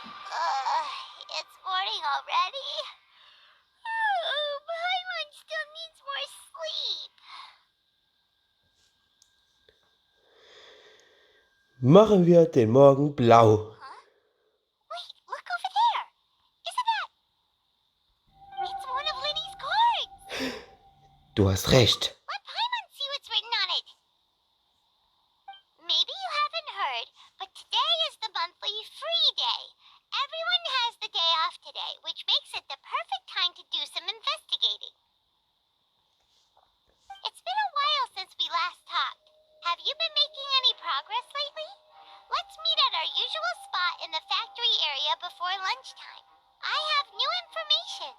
It's morning already. Oh, Paimon still needs more sleep. Machen wir den Morgen blau. Huh? Wait, look over there. Isn't that? It's one of Linny's cards. Du hast recht. Let Paimon see what's written on it. Maybe you haven't heard, but today is the monthly free day. Everyone has the day off today, which makes it the perfect time to do some investigating. It's been a while since we last talked. Have you been making any progress lately? Let's meet at our usual spot in the factory area before lunchtime. I have new information.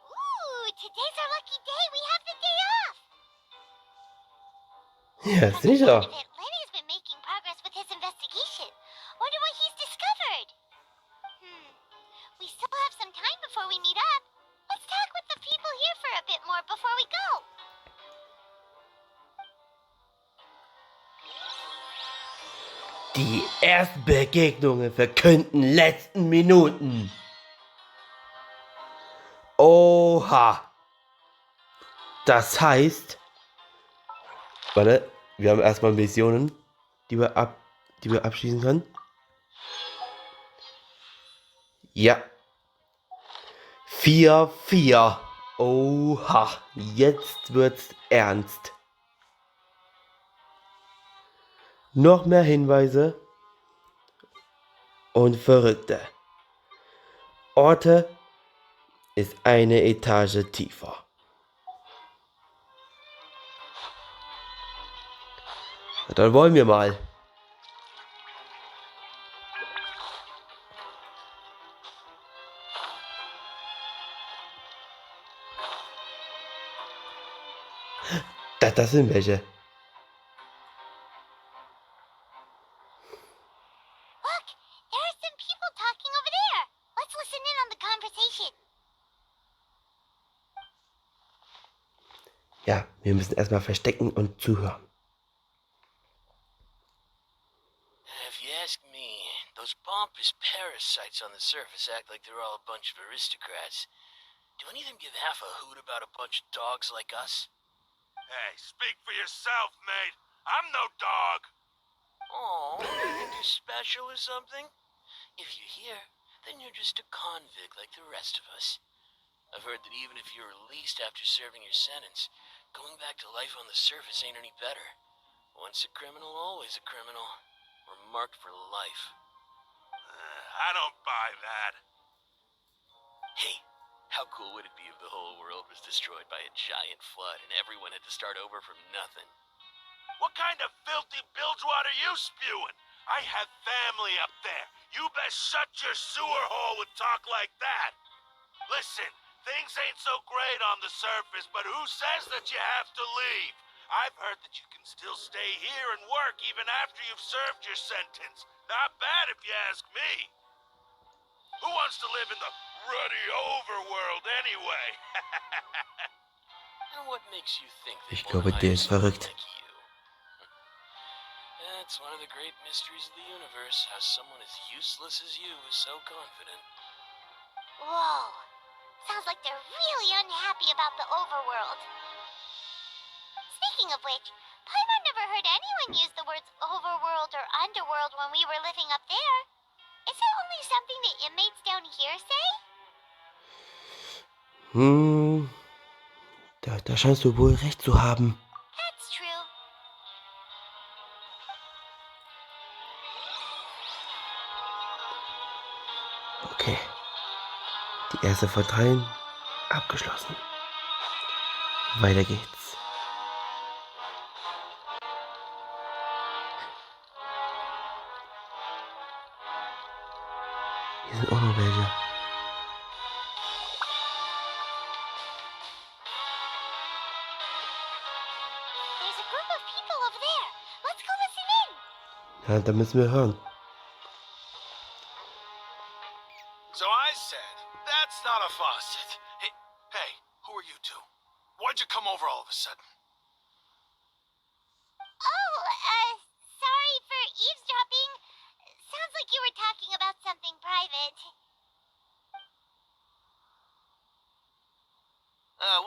Ooh, today's our lucky day. We have the day off. Ja, From the sound sicher. of it, Lenny's been making progress with his investigation. Wonder what he's discovered. We still have some time before we meet up. Let's talk with the people here for a bit more before we go. Die ersten Begegnungen verkünden letzten Minuten. Oha. Das heißt, warte, wir haben erstmal Missionen, die wir abschließen können. Ja. 4-4. Oha, jetzt wird's ernst. Noch mehr Hinweise und Verrückte. Orte ist eine Etage tiefer. Na, dann wollen wir mal. Das sind welche. Look, there are some people talking over there. Let's listen in on the conversation. Ja, wir müssen erstmal verstecken und zuhören. If you ask me, those pompous parasites on the surface act like they're all a bunch of aristocrats. Do any of them give half a hoot about a bunch of dogs like us? Hey, speak for yourself, mate. I'm no dog. Oh, you're special or something? If you're here, then you're just a convict like the rest of us. I've heard that even if you're released after serving your sentence, going back to life on the surface ain't any better. Once a criminal, always a criminal. We're marked for life. I don't buy that. Hey, how cool would it be if the whole world was destroyed by a giant flood and everyone had to start over from nothing? What kind of filthy bilgewater you spewing? I have family up there. You best shut your sewer hole with talk like that. Listen, things ain't so great on the surface, but who says that you have to leave? I've heard that you can still stay here and work even after you've served your sentence. Not bad if you ask me. Who wants to live in the ruddy overworld anyway? And what makes you think Ich they glaube, won't der hire ist someone verrückt. like you? That's one of the great mysteries of the universe, how someone as useless as you is so confident. Whoa. Sounds like they're really unhappy about the overworld. Speaking of which, Paimon never heard anyone use the words overworld or underworld when we were living up there. Is it only something the inmates down here say? Da scheinst du wohl recht zu haben. That's true. Okay. Die erste von dreien abgeschlossen. Weiter geht's. Hier sind auch noch welche. There's a group of people over there. Let's go listen in. Ja, da müssen wir hören. So I said, that's not a faucet. Hey, who are you two? Why'd you come over all of a sudden? Oh, sorry for eavesdropping. Sounds like you were talking about something private. private.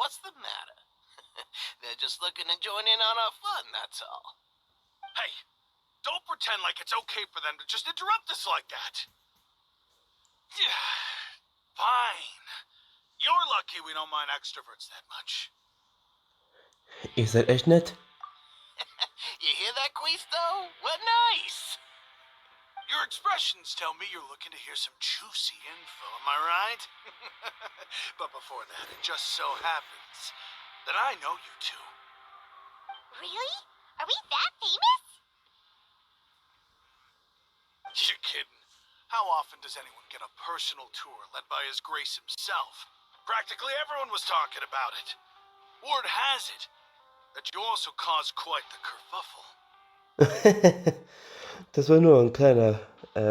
What's the matter? They're just looking to join in on our fun, that's all. Hey, don't pretend like it's okay for them to just interrupt us like that. Fine. You're lucky we don't mind extroverts that much. Ihr seid echt nett. You hear that, Quisto? We're nice. Your expressions tell me you're looking to hear some juicy info, am I right? But before that, it just so happens that I know you two. Really? Are we that famous? You're kidding. How often does anyone get a personal tour led by His Grace himself? Practically everyone was talking about it. Word has it that you also caused quite the kerfuffle. Das war nur ein kleiner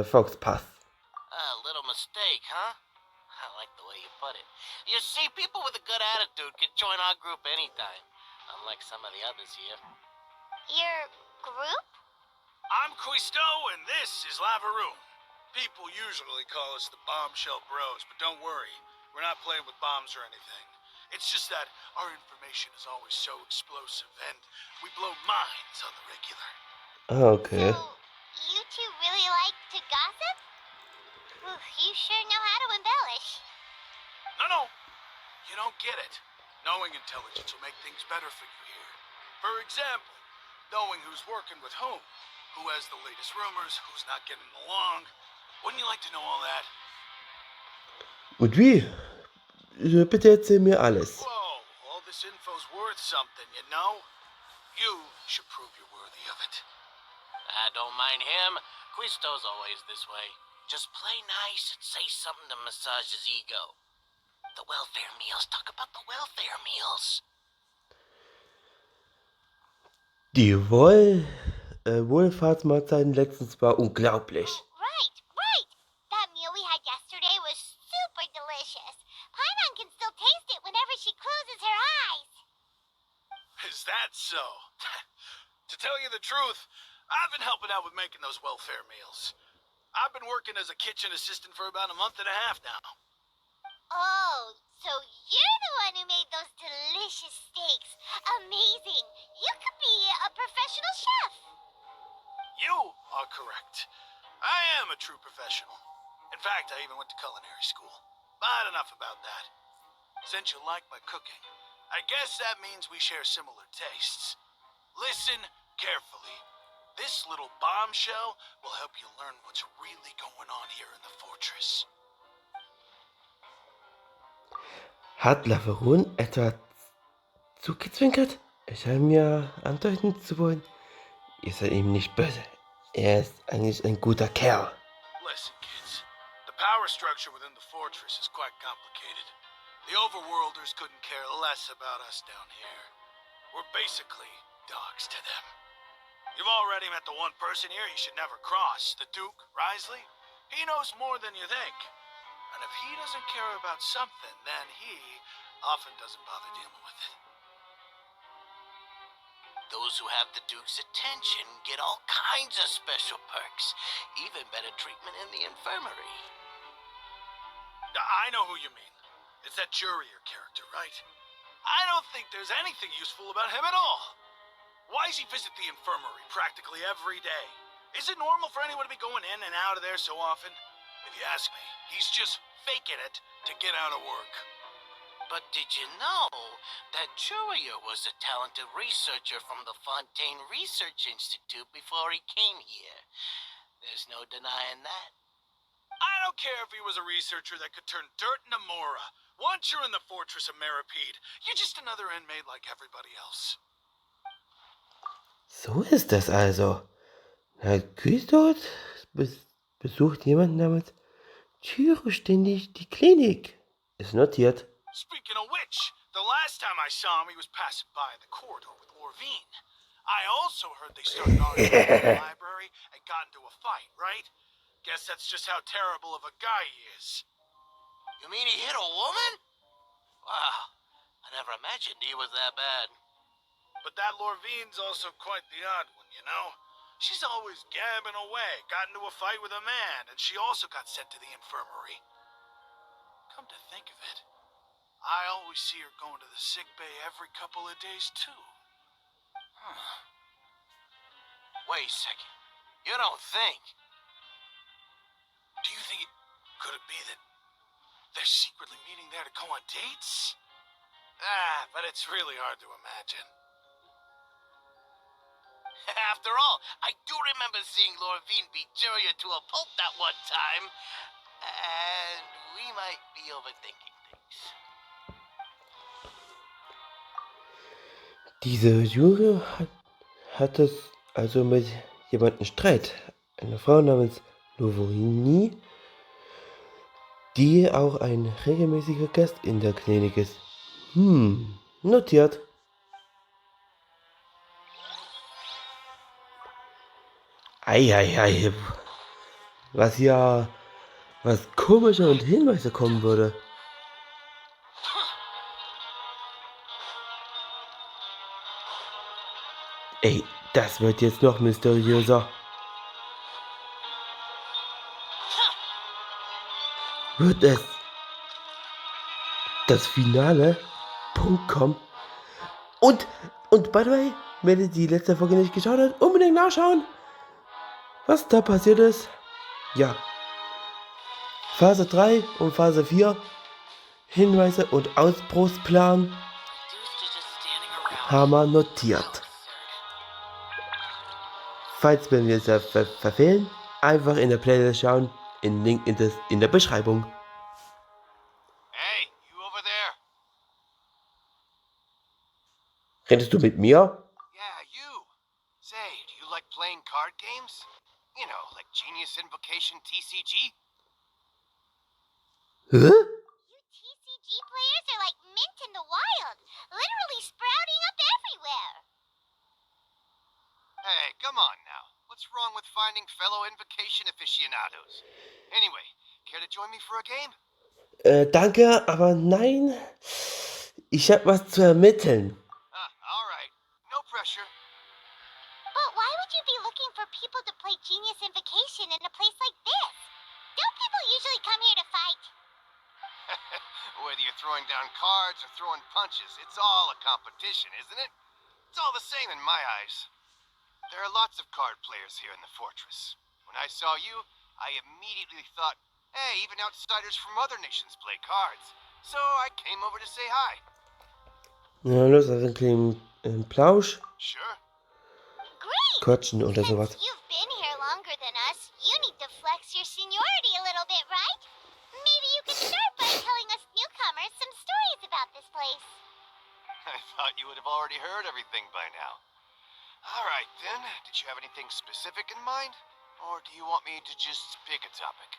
Foxpass. A little mistake, huh? I like the way you put it. You see, people with a good attitude can join our group anytime, unlike some of the others here. Your group? I'm Quisto, and this is Lavaroon. People usually call us the Bombshell Bros, but don't worry. We're not playing with bombs or anything. It's just that our information is always so explosive, and we blow minds on the regular. Okay. So, you two really like to gossip? Ooh, you sure know how to embellish. No, you don't get it. Knowing intelligence will make things better for you here. For example, knowing who's working with whom, who has the latest rumors, who's not getting along. Wouldn't you like to know all that? Und wie? Bitte erzähl mir alles. Whoa, all this info's worth something, you know? You should prove you're worthy of it. I don't mind him. Quisto's always this way. Just play nice and say something to massage his ego. The welfare meals. Talk about the welfare meals. Die Wohlfahrtsmahlzeiten letztens war unglaublich. Right. That meal we had yesterday was super delicious. Paimon can still taste it whenever she closes her eyes. Is that so? To tell you the truth, I've been helping out with making those welfare meals. I've been working as a kitchen assistant for about a month and a half now. Oh, so you're the one who made those delicious steaks. Amazing. You could be a professional chef. You are correct. I am a true professional. In fact, I even went to culinary school. But enough about that. Since you like my cooking, I guess that means we share similar tastes. Listen carefully. This little bombshell will help you learn what's really going on here in the fortress. Hat Lavaroon etwa zugezwinkert? Ich habe mir andeuten zu wollen, ihr seid ihm nicht böse. Er ist eigentlich ein guter Kerl. Listen, kids. The power structure within the fortress is quite complicated. The overworlders couldn't care less about us down here. We're basically dogs to them. You've already met the one person here you should never cross, the Duke, Risley. He knows more than you think. And if he doesn't care about something, then he often doesn't bother dealing with it. Those who have the Duke's attention get all kinds of special perks. Even better treatment in the infirmary. I know who you mean. It's that Jurier character, right? I don't think there's anything useful about him at all. Why does he visit the infirmary practically every day? Is it normal for anyone to be going in and out of there so often? If you ask me, he's just faking it to get out of work. But did you know that Jurier was a talented researcher from the Fontaine Research Institute before he came here? There's no denying that. I don't care if he was a researcher that could turn dirt into Mora. Once you're in the fortress of Meripede, you're just another inmate like everybody else. So ist das also. Herr Küsdort besucht jemand namens Tyro ständig die Klinik. Ist notiert. Speaking of which, the last time I saw him, he was passing by the corridor with Lorvine. I also heard they started arguing in the library and got into a fight, right? Guess that's just how terrible of a guy he is. You mean he hit a woman? Wow, I never imagined he was that bad. But that Lorvine's also quite the odd one, you know? She's always gabbing away, got into a fight with a man, and she also got sent to the infirmary. Come to think of it, I always see her going to the sick bay every couple of days, too. Huh. Wait a second. You don't think? Do you think could it be that they're secretly meeting there to go on dates? But it's really hard to imagine. After all, I do remember seeing Lorvine beat Julia to a pulp that one time. And we might be overthinking things. Diese Jury hat es also mit jemandem Streit. Eine Frau namens Lovorini, die auch ein regelmäßiger Gast in der Klinik ist. Notiert. Eieiei. Was komische und Hinweise kommen würde. Ey, das wird jetzt noch mysteriöser. Wird es das Finale? Punkt kommen. Und by the way, wenn ihr die letzte Folge nicht geschaut habt, unbedingt nachschauen, was da passiert ist. Ja. Phase 3 und Phase 4. Hinweise und Ausbruchsplan haben wir notiert. Falls wir es verfehlen, einfach in der Playlist schauen. Den Link in der Beschreibung. Hey, you over there? Redest du mit mir? Yeah, you. Say, do you like playing card games? You know, like Genius Invocation TCG? Hä? You TCG players are like mint in the wild, literally sprouting up everywhere. Hey, come on now. What's wrong with finding fellow invocation aficionados? Anyway, care to join me for a game? Danke, aber nein. Ich hab was zu ermitteln. Alright. No pressure. But why would you be looking for people to play Genius Invocation in a place like this? Don't people usually come here to fight? Whether you're throwing down cards or throwing punches, it's all a competition, isn't it? It's all the same in my eyes. There are lots of card players here in the fortress. When I saw you, I immediately thought, hey, even outsiders from other nations play cards. So I came over to say hi. Ja, los, also einen kleinen Plausch. Sure. Great! Quatschen oder sowas. Since you've been here longer than us, you need to flex your seniority a little bit, right? Maybe you could start by telling us newcomers some stories about this place. I thought you would have already heard everything by now. Alright then, did you have anything specific in mind? Or do you want me to just pick a topic?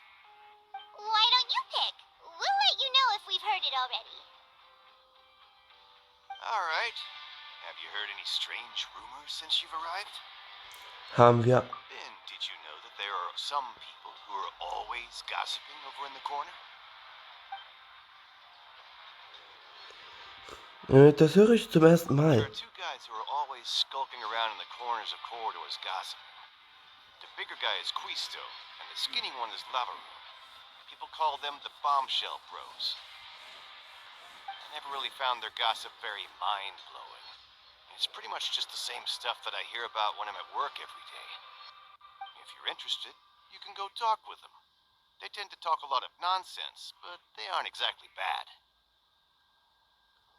Why don't you pick? We'll let you know if we've heard it already. Alright. Have you heard any strange rumors since you've arrived? Haben wir. Then, did you know that there are some people who are always gossiping over in the corner? Das höre ich zum ersten There Mal. are two guys who are always skulking around in the corners of corridors gossiping. The bigger guy is Quisto, and the skinny one is Lavaru. People call them the Bombshell Bros. I never really found their gossip very mind-blowing. It's pretty much just the same stuff that I hear about when I'm at work every day. If you're interested, you can go talk with them. They tend to talk a lot of nonsense, but they aren't exactly bad.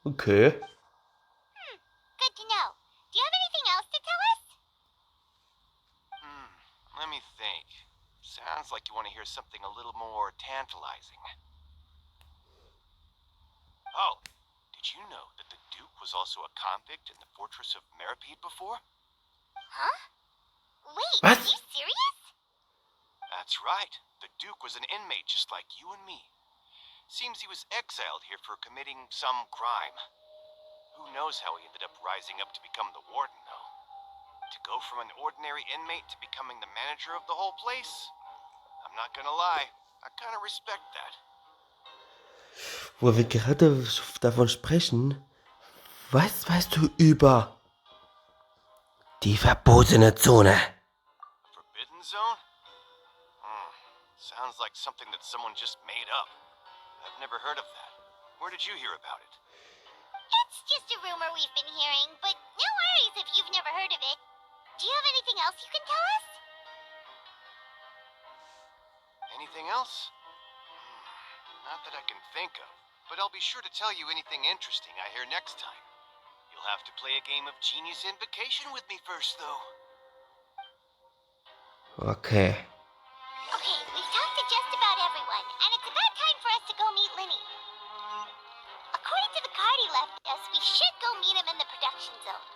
Okay. Good to know. Do you have anything else to tell us? Let me think. Sounds like you want to hear something a little more tantalizing. Oh, did you know that the Duke was also a convict in the fortress of Meripede before? Huh? Wait, What? are you serious? That's right. The Duke was an inmate just like you and me. Seems he was exiled here for committing some crime. Who knows how he ended up rising up to become the warden, though. To go from an ordinary inmate to becoming the manager of the whole place? I'm not gonna lie, I kinda respect that. Wo wir gerade davon sprechen, was weißt du über die verbotene Zone? like something that someone just made up. I've never heard of that. Where did you hear about it? It's just a rumor we've been hearing, but no worries if you've never heard of it. Do you have anything else you can tell us? Anything else? Not that I can think of, but I'll be sure to tell you anything interesting I hear next time. You'll have to play a game of Genius Invocation with me first, though. Okay. Okay, we've talked to just about everyone, and it's about time for us to go meet Linny. According to the card he left us, we should go meet him in the production zone.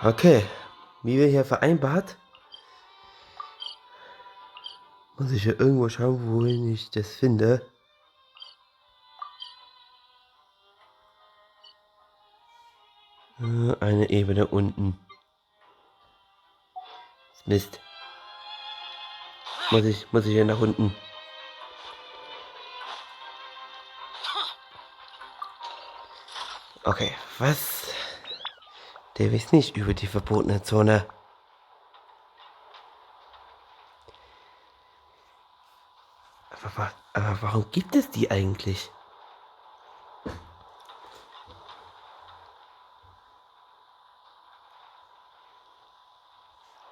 Okay. Wie wir hier vereinbart, muss ich hier irgendwo schauen, wohin ich das finde. Eine Ebene unten. Mist. Muss ich hier nach unten. Okay, was? Der weiß nicht über die verbotene Zone. Aber warum gibt es die eigentlich?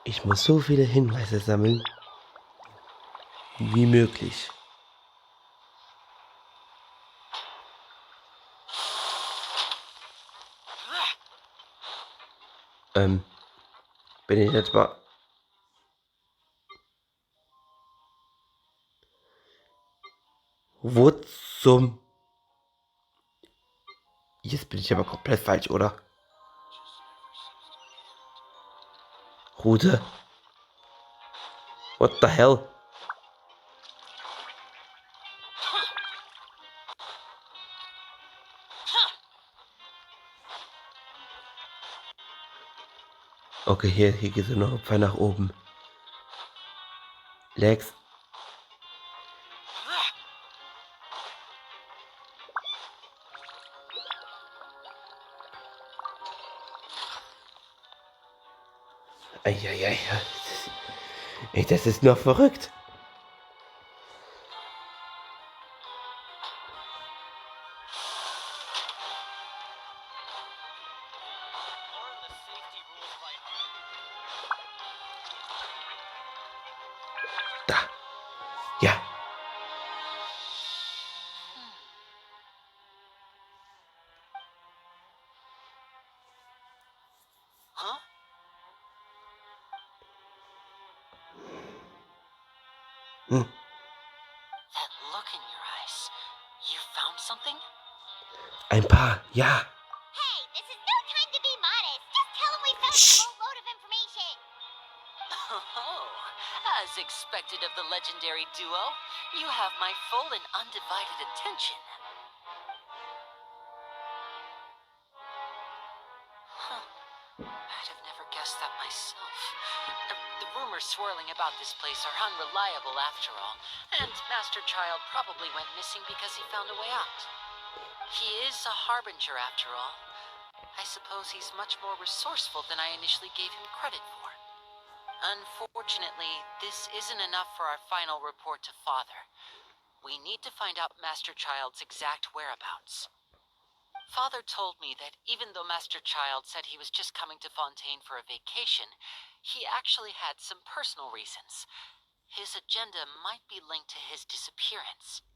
Ich muss so viele Hinweise sammeln wie möglich. Bin ich etwa... Wo zum... Jetzt bin ich aber komplett falsch, oder? Route. What the hell? Okay, hier geht es noch ein Pfeil nach oben. Lex. Eieiei. Ey, das ist noch verrückt. Da. Ja. Huh? That look in your eyes. You found something? Ein paar, ja. Hey, this is no time to be modest. Just tell him we found a Shh. boatload of information. Oh, as expected of the legendary duo, you have my full and undivided attention. Huh. I'd have never guessed that myself. The rumors swirling about this place are unreliable after all, and Master Child probably went missing because he found a way out. He is a harbinger after all. I suppose he's much more resourceful than I initially gave him credit for. Unfortunately, this isn't enough for our final report to Father. We need to find out Master Child's exact whereabouts. Father told me that even though Master Child said he was just coming to Fontaine for a vacation, he actually had some personal reasons. His agenda might be linked to his disappearance.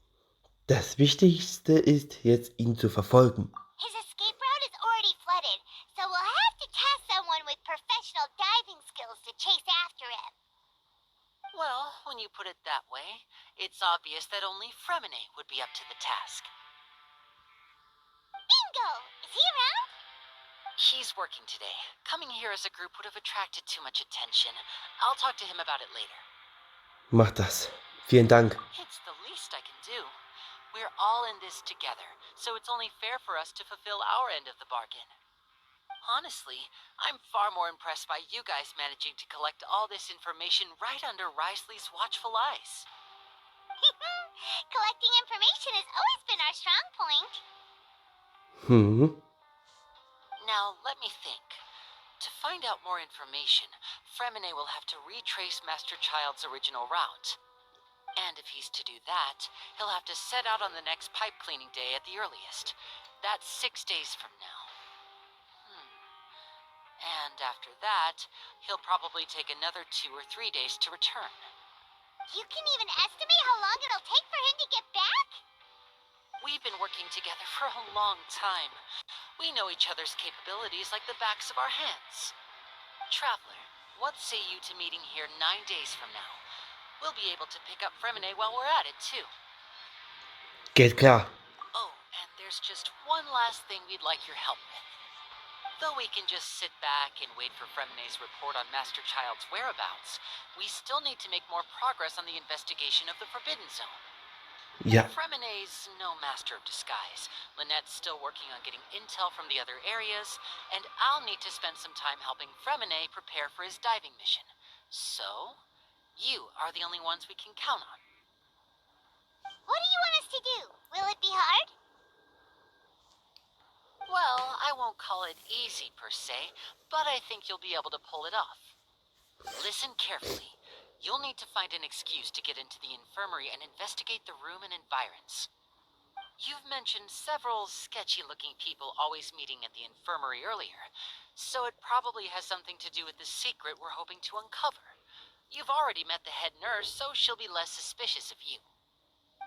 Das Wichtigste ist, jetzt ihn zu verfolgen. His escape route is already flooded, so we'll have to task someone with professional diving skills to chase after him. Well, when you put it that way, it's obvious that only Fremden would be up to the task. Bingo! Is he around? He's working today. Coming here as a group would have attracted too much attention. I'll talk to him about it later. Mach das. Vielen Dank. It's the least I can do. We're all in this together, so it's only fair for us to fulfill our end of the bargain. Honestly, I'm far more impressed by you guys managing to collect all this information right under Risley's watchful eyes. Collecting information has always been our strong point. Now, let me think. To find out more information, Fremden will have to retrace Master Child's original route. And if he's to do that, he'll have to set out on the next pipe cleaning day at the earliest. That's 6 days from now. And after that, he'll probably take another 2 or 3 days to return. You can even estimate how long it'll take for him to get back? We've been working together for a long time. We know each other's capabilities like the backs of our hands. Traveler, what say you to meeting here 9 days from now? We'll be able to pick up Fremene while we're at it, too. Geht klar. Oh, and there's just one last thing we'd like your help with. Though we can just sit back and wait for Fremene's report on Master Child's whereabouts, we still need to make more progress on the investigation of the Forbidden Zone. Ja. Fremene's no master of disguise. Lynette's still working on getting intel from the other areas, and I'll need to spend some time helping Fremene prepare for his diving mission. So, you are the only ones we can count on. What do you want us to do? Will it be hard? Well, I won't call it easy per se, but I think you'll be able to pull it off. Listen carefully. You'll need to find an excuse to get into the infirmary and investigate the room and environs. You've mentioned several sketchy-looking people always meeting at the infirmary earlier, so it probably has something to do with the secret we're hoping to uncover. You've already met the head nurse, so she'll be less suspicious of you.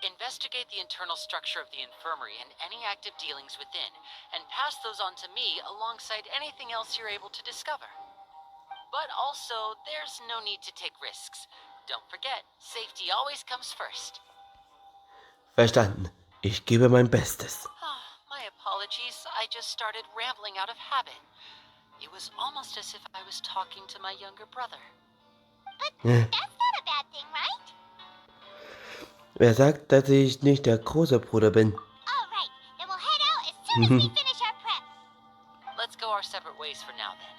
Investigate the internal structure of the infirmary and any active dealings within, and pass those on to me alongside anything else you're able to discover. But also, there's no need to take risks. Don't forget, safety always comes first. Verstanden. Ich gebe mein Bestes. My apologies, I just started rambling out of habit. It was almost as if I was talking to my younger brother. But that's not a bad thing, right? Wer sagt, dass ich nicht der große Bruder bin? All right, then we'll head out as soon as we finish our prep. Let's go our separate ways for now then.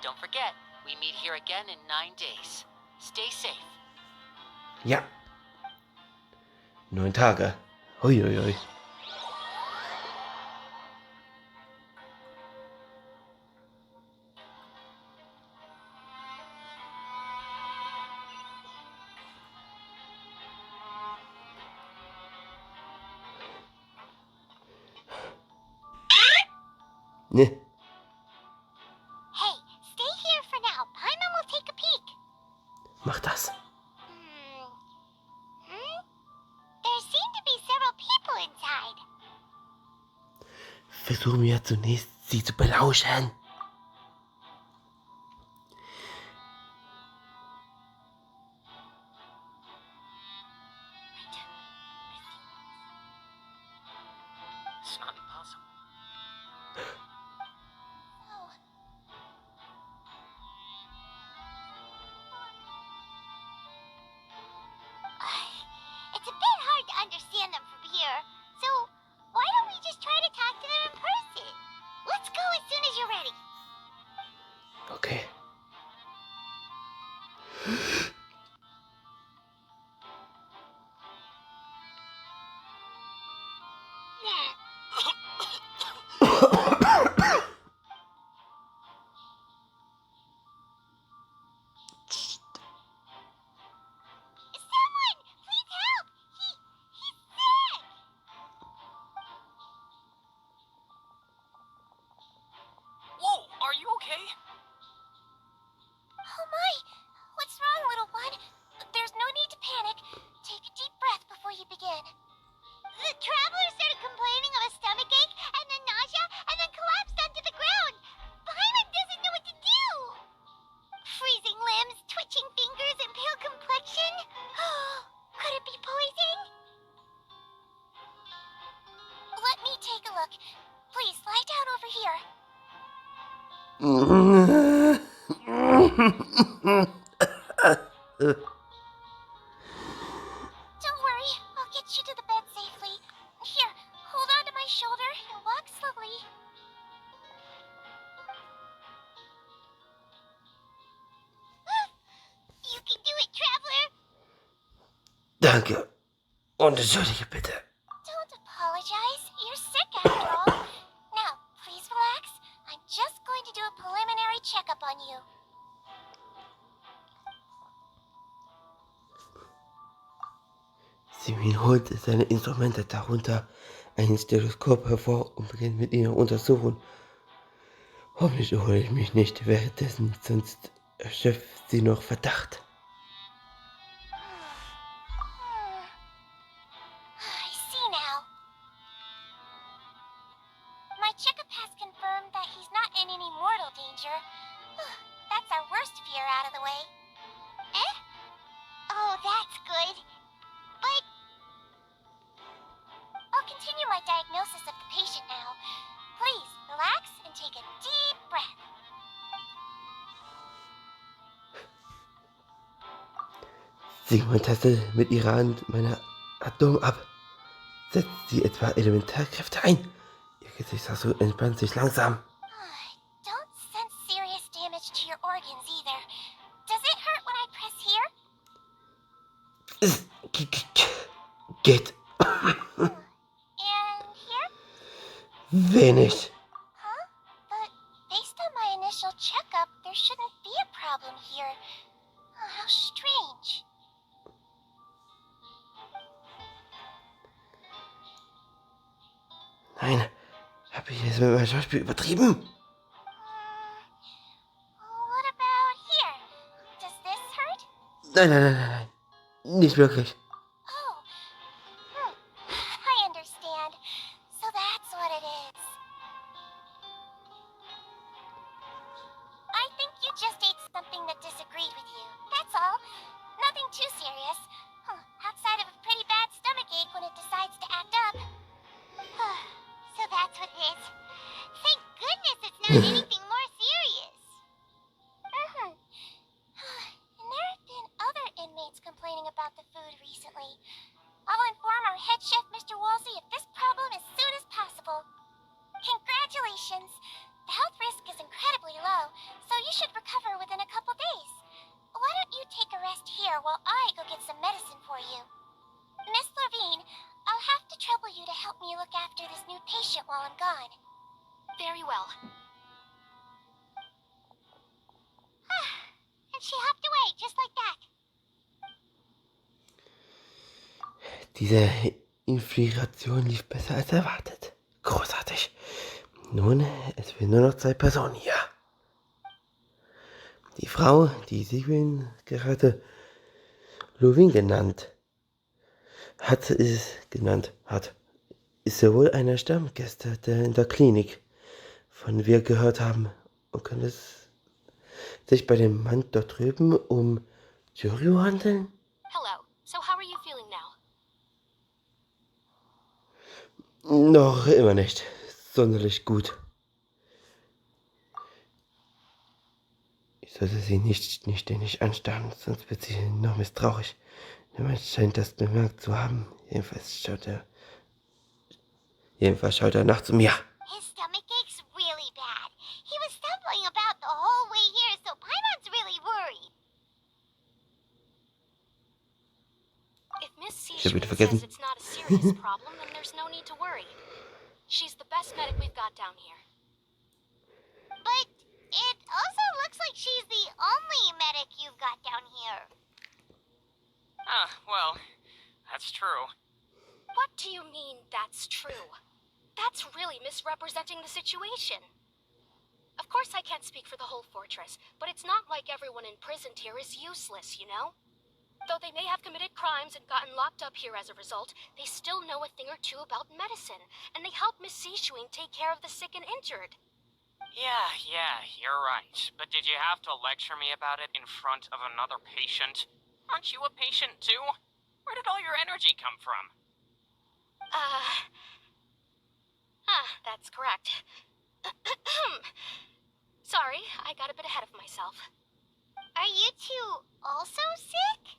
Don't forget, we meet here again in 9 days. Stay safe. Ja. 9 Tage. Uiuiui. Ne. Hey, stay here for now. Paimon will take a peek. Mach das. There seem to be several people inside. Versuchen wir zunächst, sie zu belauschen. It's not impossible. It's a bit hard to understand them from here, so why don't we just try to talk to them in person? Let's go as soon as you're ready. Okay. Someone, please help! He's sick! Whoa, are you okay? Oh my! What's wrong, little one? There's no need to panic. Take a deep breath before you begin. The traveler started complaining of a stomachache, and then nausea, and then collapsed onto the ground. Paimon doesn't know what to do! Freezing limbs, twitching fingers, and pale complexion? Could it be poison? Let me take a look. Please, lie down over here. Don't worry, I'll get you to the bed safely. Here, hold on to my shoulder and walk slowly. You can do it, traveler. Danke. Und entschuldige bitte. Don't apologize. You're sick after all. Now, please relax. I'm just going to do a preliminary checkup on you. Sieben holt seine Instrumente, darunter ein Stethoskop, hervor und beginnt mit ihrer Untersuchung. Hoffentlich erhole ich mich nicht währenddessen, sonst erschöpft sie noch Verdacht. I see now. My checkup has confirmed that he's not in any mortal danger. That's our worst fear out of the way. Eh? Oh, that's good. But I'll continue my diagnosis of the patient now. Please, relax and take a deep breath. Sigmund tastet mit ihrer Hand meine Atome ab. Setzt sie etwa Elementarkräfte ein? Ihr Gesichtsausdruck entspannt sich langsam. Don't sense serious damage to your organs either. Does it hurt when I press here? Geht. And here? Wenig. Huh? But based on my initial checkup, there shouldn't be a problem here. Oh, how strange. Nein, habe ich jetzt mit meinem Schauspiel übertrieben? What about here? Does this hurt? Nein. Nicht wirklich. Oh. I understand. So that's what it is. I think you just ate something that disagreed with you. That's all. Nothing too serious. Outside of a pretty bad stomachache when it decides to act up. So that's what it is. Thank goodness it's not anything more serious. And there have been other inmates complaining about the food recently. I'll inform our head chef, Mr. Woolsey, of this problem as soon as possible. Congratulations! The health risk is incredibly low, so you should recover within a couple days. Why don't you take a rest here while I go get some medicine for you? Miss Levine, I'll have to trouble you to help me look after this new patient while I'm gone. Very well. And she hopped away, just like that. Diese Infiltration lief besser als erwartet. Großartig. Nun, es fehlen nur noch 2 Personen hier. Die Frau, die Sieben gerade Lovin genannt hat, ist sowohl einer Stammgäste in der Klinik, von wir gehört haben, und könnte es sich bei dem Mann dort drüben um Jury handeln? Hello. So how are you feeling now? Noch immer nicht sonderlich gut. Ich sollte sie nicht ständig anstarren, sonst wird sie noch misstrauisch. Niemand scheint das bemerkt zu haben. Jedenfalls schaut er nach zu mir. His stomach aches really bad. He was stumbling about the whole way here, so Paimon's really worried. If Miss Ich hab wieder Sichuan vergessen. says it's not a serious problem, then there's no need to worry. She's the best medic we've got down here. But it also looks like she's the only medic you've got down here. Well, that's true. What do you mean, that's true? That's really misrepresenting the situation. Of course I can't speak for the whole fortress, but it's not like everyone imprisoned here is useless, you know? Though they may have committed crimes and gotten locked up here as a result, they still know a thing or two about medicine, and they help Miss Sichuan take care of the sick and injured. Yeah, you're right. But did you have to lecture me about it in front of another patient? Aren't you a patient too? Where did all your energy come from? That's correct. Sorry, I got a bit ahead of myself. Are you two also sick?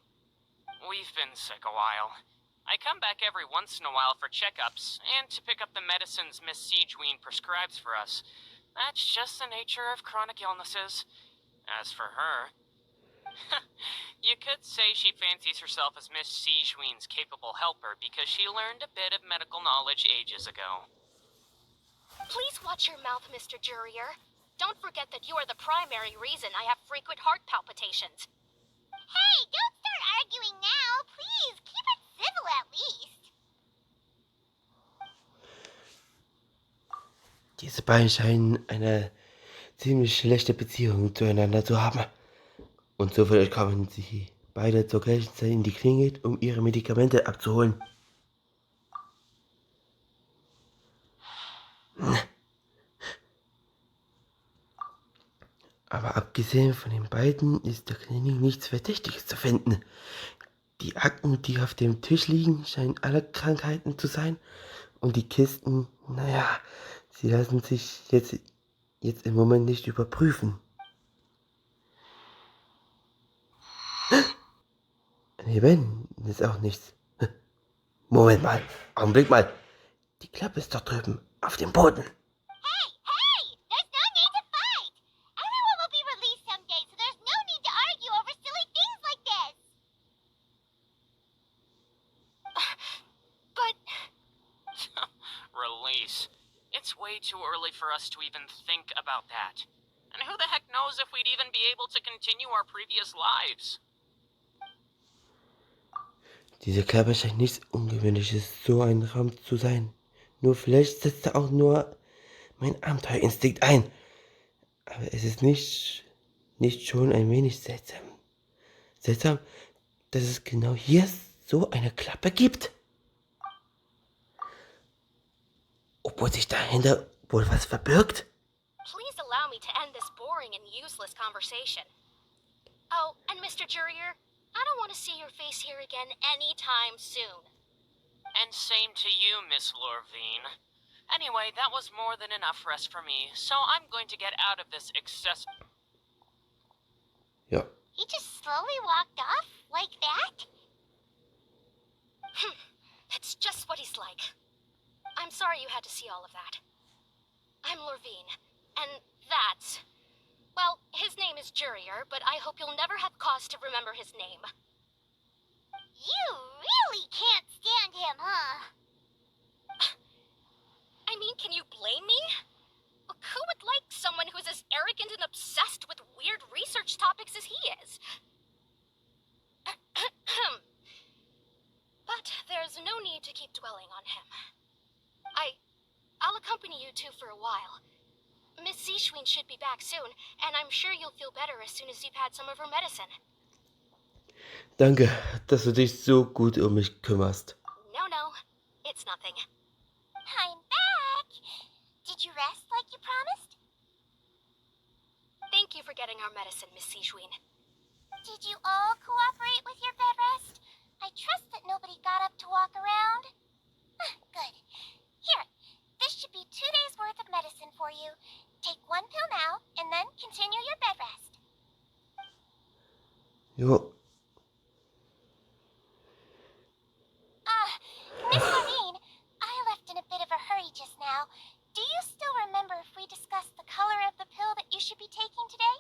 We've been sick a while. I come back every once in a while for checkups, and to pick up the medicines Miss Sichuan prescribes for us. That's just the nature of chronic illnesses. As for her, you could say she fancies herself as Miss Sichuan's capable helper because she learned a bit of medical knowledge ages ago. Please watch your mouth, Mr. Jurier. Don't forget that you are the primary reason I have frequent heart palpitations. Hey, don't start arguing now. Please, keep it civil at least. Diese beiden scheinen eine ziemlich schlechte Beziehung zueinander zu haben. Und so vielleicht kommen sie beide zur gleichen Zeit in die Klinik, um ihre Medikamente abzuholen. Aber abgesehen von den beiden ist der Klinik nichts Verdächtiges zu finden. Die Akten, die auf dem Tisch liegen, scheinen alle Krankheiten zu sein. Und die Kisten, naja, sie lassen sich jetzt im Moment nicht überprüfen. Eben, ist auch nichts. Moment mal, Augenblick mal. Die Klappe ist doch drüben, auf dem Boden. Hey, hey! There's no need to fight! Everyone will be released someday, so there's no need to argue over silly things like this! But... Release. It's way too early for us to even think about that. And who the heck knows if we'd even be able to continue our previous lives? Diese Klappe scheint nichts Ungewöhnliches, so ein Raum zu sein. Nur vielleicht setzt da auch nur mein Abenteuerinstinkt ein. Aber es ist nicht schon ein wenig seltsam. Seltsam, dass es genau hier so eine Klappe gibt. Obwohl sich dahinter wohl was verbirgt. Please allow me to end this boring and useless conversation. Oh, and Mr. Jurier, I don't want to see your face here again anytime soon. And same to you, Miss Lorvine. Anyway, that was more than enough rest for me, so I'm going to get out of this Ja. He just slowly walked off like that? That's just what he's like. I'm sorry you had to see all of that. I'm Lorvine, and that's... Well, his name is Jurier, but I hope you'll never have cause to remember his name. You really can't stand him, huh? I mean, can you blame me? Who would like someone who's as arrogant and obsessed with weird research topics as he is? But there's no need to keep dwelling on him. I'll accompany you two for a while. Miss Zishwin should be back soon, and I'm sure you'll feel better as soon as you've had some of her medicine. Danke, dass du dich so gut um mich kümmerst. No, it's nothing. I'm back! Did you rest like you promised? Thank you for getting our medicine, Miss Zishwin. Did you all cooperate with your bed rest? I trust that nobody got up to walk around. Good. Here, this should be 2 days' worth of medicine for you. Take 1 pill now, and then continue your bed rest. Jo. Miss Lorraine, I left in a bit of a hurry just now. Do you still remember if we discussed the color of the pill that you should be taking today?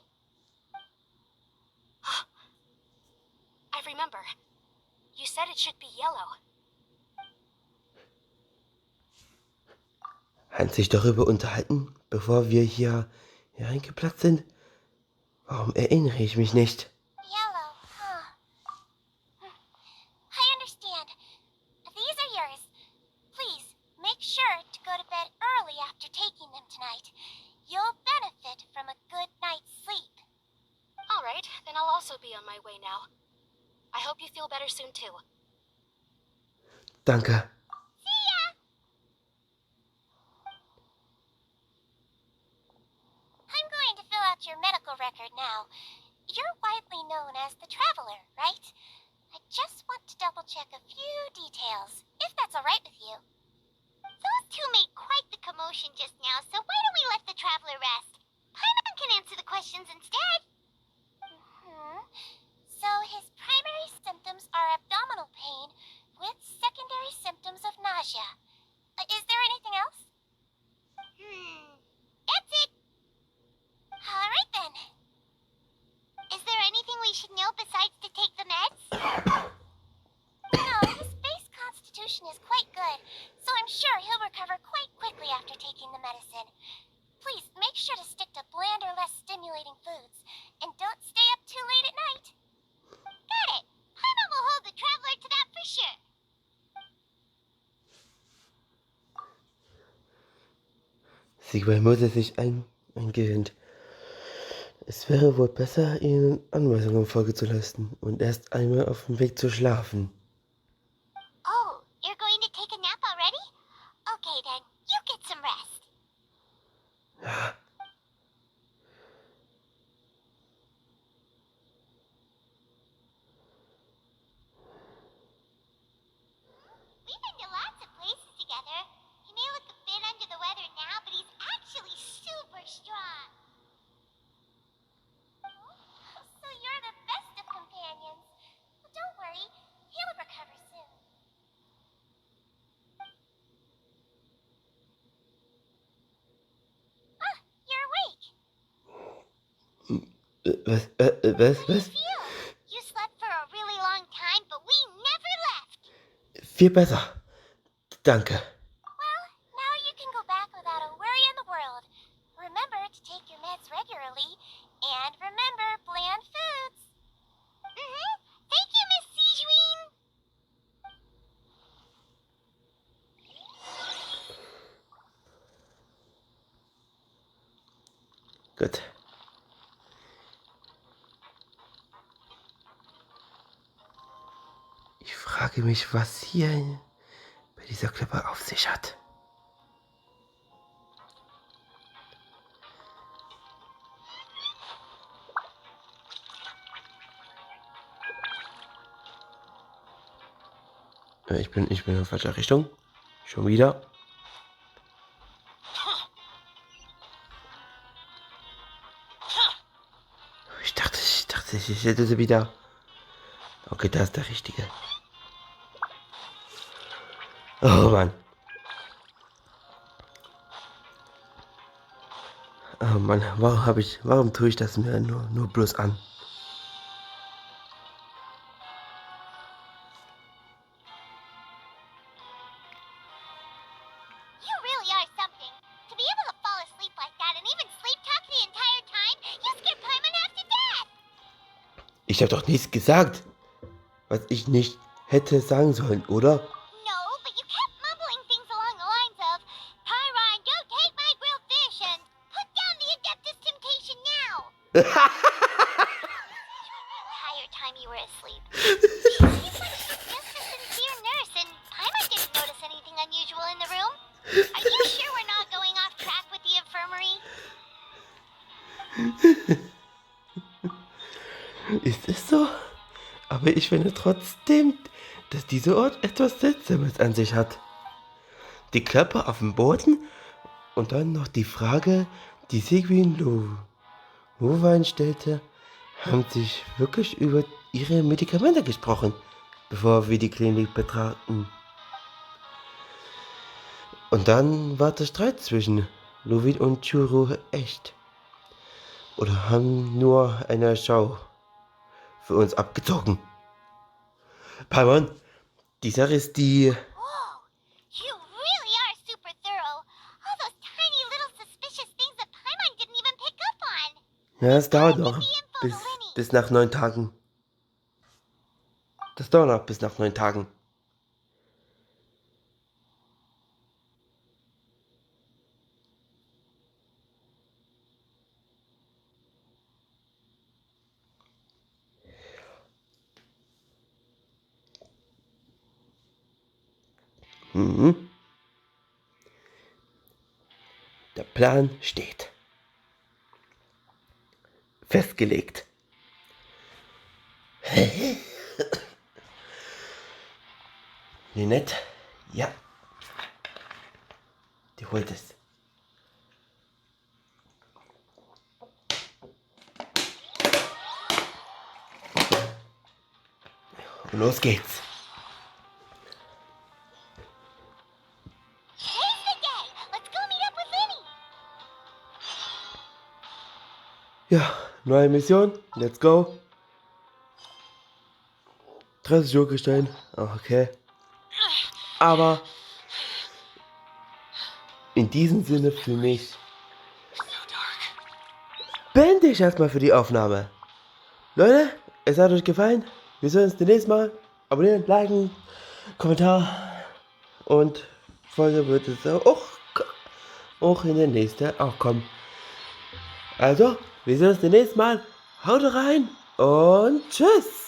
I remember. You said it should be yellow. Hat sich darüber unterhalten, bevor wir hier reingeplatzt sind? Warum erinnere ich mich nicht? Yellow, huh? I understand. These are yours. Please, make sure to go to bed early after taking them tonight. You'll benefit from a good night's sleep. All right, then I'll also be on my way now. I hope you feel better soon too. Danke. See ya! I'm going to fill out your medical record now. You're widely known as the Traveler, right? I just want to double-check a few details, if that's all right with you. Those two made quite the commotion just now, so why don't we let the Traveler rest? Paimon can answer the questions instead. So his primary symptoms are abdominal pain with secondary symptoms of nausea. Is there anything else? That's it. All right then. Is there anything we should know besides to take the meds? No, his base constitution is quite good, so I'm sure he'll recover quite quickly after taking the medicine. Please make sure to stick to bland or less stimulating foods, and don't stay up too late at night. Got it. Paimon will hold the Traveler to that for sure. Siegwald muss es sich eingewöhnt. Es wäre wohl besser, ihnen Anweisungen Folge zu leisten und erst einmal auf dem Weg zu schlafen. Oh, you're going to take a nap already? Okay then, you get some rest. Ja. We've been to lots of places together. He may look a bit under the weather now, but he's actually super strong. So you're the best of companions. Well, don't worry, he'll recover soon. Ah, you're awake. Was? How do you feel? You slept for a really long time, but we never left. Viel besser. Danke. Well, now you can go back without a worry in the world. Remember to take your meds regularly, and remember bland foods. Thank you, Miss Sijuin. Gut. Ich frage mich, was hier bei dieser Klippe auf sich hat. Ich bin in falscher Richtung. Schon wieder. Ich dachte, ich hätte sie wieder. Okay, da ist der richtige. Oh Mann. Oh Mann, warum tue ich das mir nur bloß an? You really are something. To be able to fall asleep like that and even sleep talk the entire time, you scared Paimon half to death. Ich habe doch nichts gesagt, was ich nicht hätte sagen sollen, oder? No, but you kept mumbling things along the lines of, Pyron, go take my grilled fish and put down the Adeptus temptation now. The entire time you were asleep. She seems like she's just a sincere nurse, and Paimon didn't notice anything unusual in the room. Are you sure we're not going off track with the infirmary? Ist es so? Aber ich finde trotzdem, dass dieser Ort etwas Seltsames an sich hat. Die Klappe auf dem Boden und dann noch die Frage, die Sigwin Lowein stellte, haben sich wirklich über ihre Medikamente gesprochen, bevor wir die Klinik betraten. Und dann war der Streit zwischen Lovin und Churu echt. Oder haben nur eine Schau für uns abgezogen. Paimon, die Sache ist die... Whoa, you really are super thorough. All those tiny little suspicious things that Paimon didn't even pick up on. Ja, es dauert noch bis nach 9 Tagen. Das dauert noch bis nach 9 Tagen. Mhm. Der Plan steht. Festgelegt. Ninette, ja. Die holt es. Und los geht's. Today's the day. Let's go meet up with Linny. Ja, neue Mission. Let's go. 30 Uhr Gestein. Okay. Aber in diesem Sinne für mich beende ich erstmal für die Aufnahme. Leute, es hat euch gefallen. Wir sehen uns demnächst mal. Abonnieren, liken, Kommentar und Folge wird es auch auch in der nächsten auch kommen. Also, wir sehen uns das nächste Mal. Haut rein und tschüss!